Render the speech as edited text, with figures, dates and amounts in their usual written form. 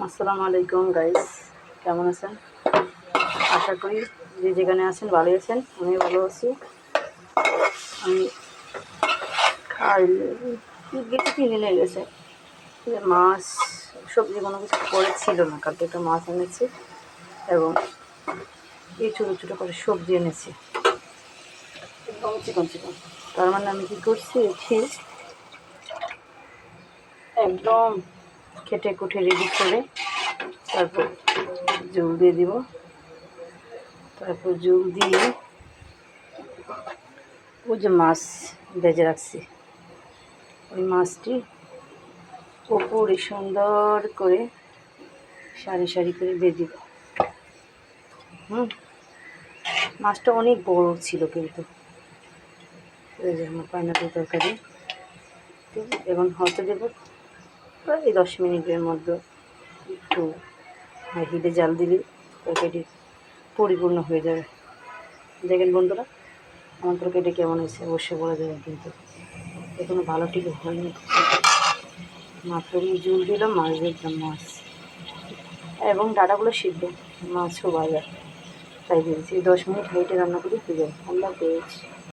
আসসালামু আলাইকুম গাইস, কেমন আছেন? আশা করি যে যেখানে আছেন ভালো আছেন। আমি ভালো আছি। আমি গেছে কিনে নিয়ে গেছে মাছ সবজি কোনো কিছু করে ছিল না, কালকে একটা মাছ এনেছি এবং এই ছোটো ছোটো করে সবজি এনেছি, একদম চিকন চিকন। তার মানে আমি কী করছি, ঠিক একদম কেটে কুটে রেডি করে তারপর জল দিয়ে দিব। তারপর জল দিয়ে ওই যে মাছ ভেজে রাখছি, ওই মাছটি উপরে সুন্দর করে সারি সারি করে দিয়ে দিব। মাছটা অনেক বড় ছিল, কিন্তু এই যে আমার পাইনাপেল তরকারি এখন হতে দেব প্রায় 10 মিনিটের মধ্যে। একটু হিটে জাল দিলে তরকারিটি পরিপূর্ণ হয়ে যাবে। দেখেন বন্ধুরা, আমার তরকারিটা কেমন হয়েছে অবশ্যই বলা যাবে, কিন্তু এখনো ভালো ঠিক হয়নি। মাত্র জল দিলাম, মাছ দিলাম, মাছ এবং ডাটাগুলো সিদ্ধ, মাছও ভাজা, তাই দিয়েছি 10 মিনিট হাইটে রান্না করে হয়ে যাবে। আল্লাহ হাফেজ।